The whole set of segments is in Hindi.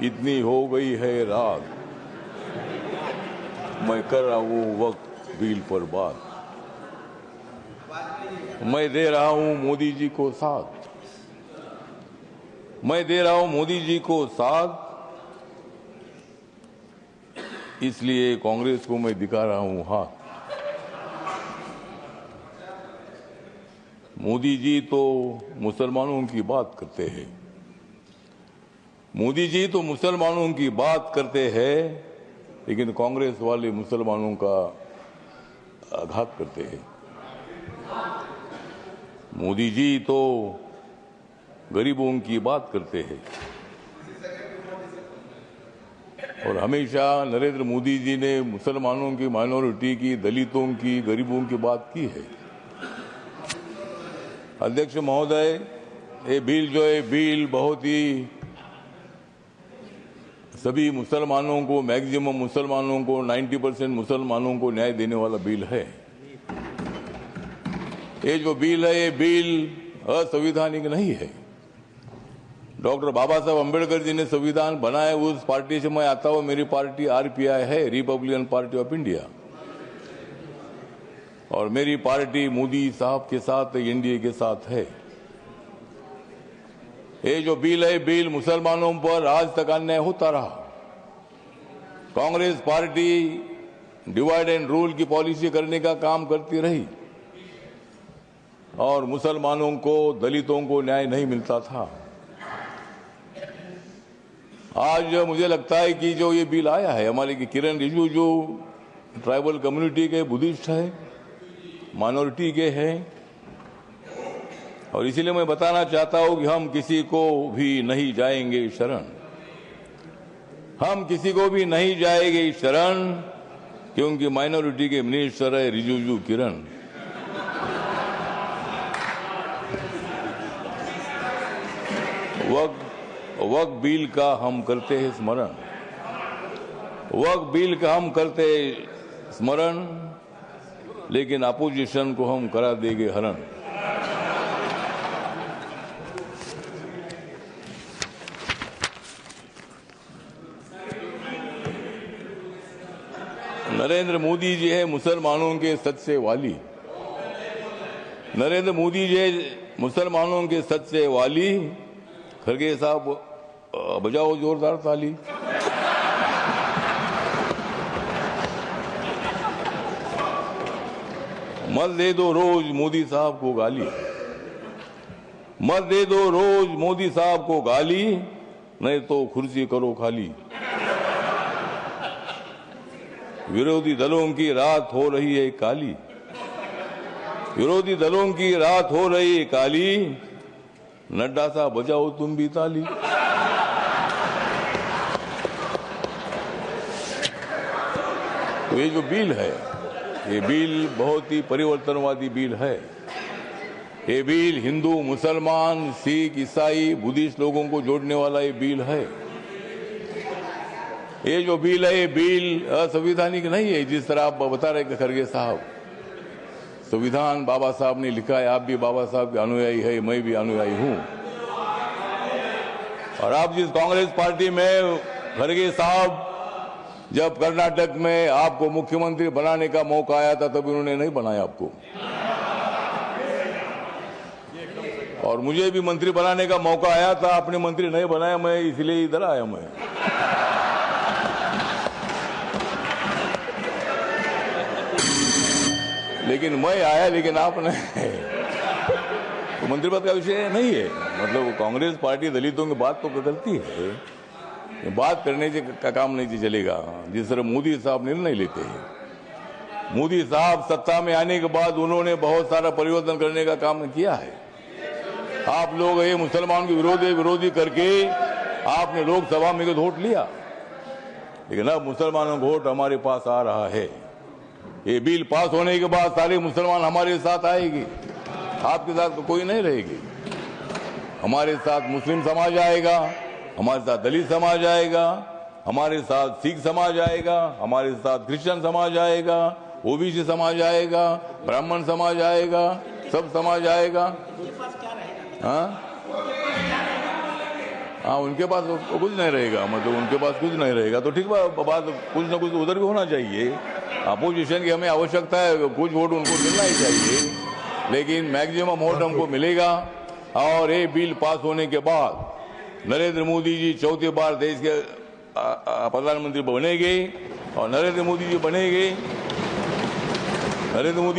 इतनी हो गई है रात, मैं कर रहा हूँ वक्त बिल पर बात। मैं दे रहा हूँ मोदी जी को साथ, मैं दे रहा हूँ मोदी जी को साथ, इसलिए कांग्रेस को मैं दिखा रहा हूँ हाथ। मोदी जी तो मुसलमानों की बात करते हैं, मोदी जी तो मुसलमानों की बात करते हैं, लेकिन कांग्रेस वाले मुसलमानों का आघात करते हैं। मोदी जी तो गरीबों की बात करते हैं और हमेशा नरेंद्र मोदी जी ने मुसलमानों की, माइनॉरिटी की, दलितों की, गरीबों की बात की है। अध्यक्ष महोदय, ये बिल जो है बिल बहुत ही सभी मुसलमानों को, मैक्सिमम मुसलमानों को, 90% मुसलमानों को न्याय देने वाला बिल है। ये जो बिल है ये बिल असंवैधानिक नहीं है। डॉक्टर बाबा साहब अम्बेडकर जी ने संविधान बनाया, उस पार्टी से मैं आता हूं। मेरी पार्टी आरपीआई है, रिपब्लिकन पार्टी ऑफ इंडिया, और मेरी पार्टी मोदी साहब के साथ, एनडीए के साथ है। ये जो बिल है बिल मुसलमानों पर आज तक अन्याय होता रहा। Congress party divide and rule की पॉलिसी करने का काम करती रही और मुसलमानों को, दलितों को न्याय नहीं मिलता था। आज मुझे लगता है कि जो ये बिल आया है, हमारे की किरण रिजिजू जो ट्राइबल कम्युनिटी के बुद्धिस्ट है, माइनॉरिटी के हैं, और इसीलिए मैं बताना चाहता हूं कि हम किसी को भी नहीं जाएंगे शरण, हम किसी को भी नहीं जाएंगे शरण, क्योंकि माइनॉरिटी के मिनिस्टर है रिजिजू किरण। वक्त बिल का हम करते हैं स्मरण, वक्त बिल का हम करते हैं स्मरण, लेकिन अपोजिशन को हम करा देंगे हरण। नरेंद्र मोदी जी है मुसलमानों के सच्चे वाली, नरेंद्र मोदी जी है मुसलमानों के सच्चे वाली। खरगे साहब बजाओ जोरदार ताली। मत दे दो रोज मोदी साहब को गाली, मत दे दो रोज मोदी साहब को गाली, नहीं तो कुर्सी करो खाली। विरोधी दलों की रात हो रही है काली, विरोधी दलों की रात हो रही है काली, नड्डा साहब बजाओ तुम भी ताली। तो ये जो बिल है, ये बिल बहुत ही परिवर्तनवादी बिल है। ये बिल हिंदू, मुसलमान, सिख, ईसाई, बुद्धिस्ट लोगों को जोड़ने वाला ये बिल है। ये जो बिल है ये बिल असंवैधानिक नहीं है, जिस तरह आप बता रहे खरगे साहब। संविधान बाबा साहब ने लिखा है, आप भी बाबा साहब के अनुयायी है, मैं भी अनुयायी हूं। और आप जिस कांग्रेस पार्टी में, खरगे साहब, जब कर्नाटक में आपको मुख्यमंत्री बनाने का मौका आया था तब उन्होंने नहीं बनाया आपको, और मुझे भी मंत्री बनाने का मौका आया था, आपने मंत्री नहीं बनाया, मैं इसलिए इधर आया। मैं लेकिन मैं आया, लेकिन आपने तो मंत्री पद का विषय नहीं है। मतलब कांग्रेस पार्टी दलितों की बात तो करती है, बात करने से का काम नहीं चलेगा। जिस तरह मोदी साहब निर्णय लेते हैं, मोदी साहब सत्ता में आने के बाद उन्होंने बहुत सारा परिवर्तन करने का काम किया है। आप लोग ये मुसलमान के विरोधी करके आपने लोकसभा में वोट लिया, लेकिन अब मुसलमानों का वोट हमारे पास आ रहा है। ये बिल पास होने के बाद सारे मुसलमान हमारे साथ आएगी, आपके साथ तो कोई नहीं रहेगी। हमारे साथ मुस्लिम समाज आएगा, हमारे साथ दलित समाज आएगा, हमारे साथ सिख समाज आएगा, हमारे साथ क्रिश्चियन समाज आएगा, ओबीसी समाज आएगा, ब्राह्मण समाज आएगा, सब समाज आएगा। हाँ, हाँ उनके पास कुछ नहीं रहेगा, मतलब उनके पास कुछ नहीं रहेगा तो ठीक बात, कुछ ना कुछ उधर भी होना चाहिए। अपोजिशन की हमें आवश्यकता है, कुछ वोट उनको मिलना ही चाहिए, लेकिन मैक्सिमम वोट हमको मिलेगा। और ये बिल पास होने के बाद नरेंद्र मोदी जी चौथी बार देश के प्रधानमंत्री बनेंगे, और नरेंद्र मोदी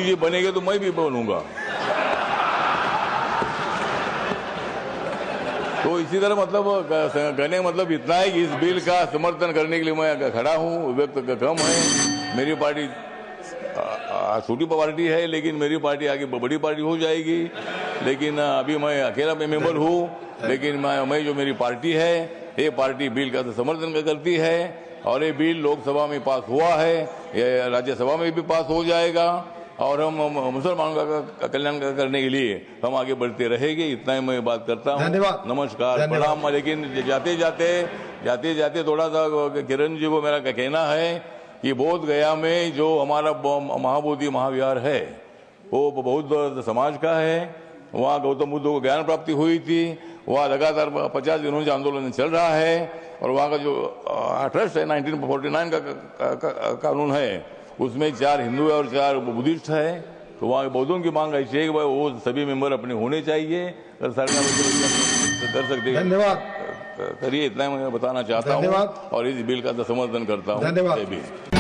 जी बनेंगे तो मैं भी बनूंगा। तो इसी तरह मतलब कहने का मतलब इतना है कि इस बिल का समर्थन करने के लिए मैं खड़ा हूँ। व्यक्त कम है, मेरी पार्टी छोटी पार्टी है, लेकिन मेरी पार्टी आगे बड़ी पार्टी हो जाएगी। लेकिन अभी मैं अकेला मेंबर हूँ, लेकिन मैं जो मेरी पार्टी है, ये पार्टी बिल का समर्थन करती है, और ये बिल लोकसभा में पास हुआ है, ये राज्यसभा में भी पास हो जाएगा, और हम मुसलमानों का कल्याण करने के लिए हम आगे बढ़ते रहेंगे। इतना ही मैं बात करता हूँ। धन्यवाद। नमस्कार, प्रणाम। लेकिन जाते जाते थोड़ा सा किरण जी को मेरा कहना है कि बोध गया में जो हमारा महाबोधि महाविहार है वो बौद्ध समाज का है। वहाँ गौतम बुद्ध को ज्ञान प्राप्ति हुई थी। वहाँ लगातार 50 दिनों से आंदोलन चल रहा है, और वहाँ का जो ट्रस्ट है 1949 का कानून है, उसमें 4 हिंदू है और 4 बुद्धिस्ट है। तो वहाँ बौद्धों की मांग ऐसी है कि भाई वो सभी मेंबर अपने होने चाहिए, अगर सरकार कर सकते हैं। धन्यवाद। करिए, इतना मैं बताना चाहता हूँ, और इस बिल का समर्थन करता हूँ। धन्यवाद।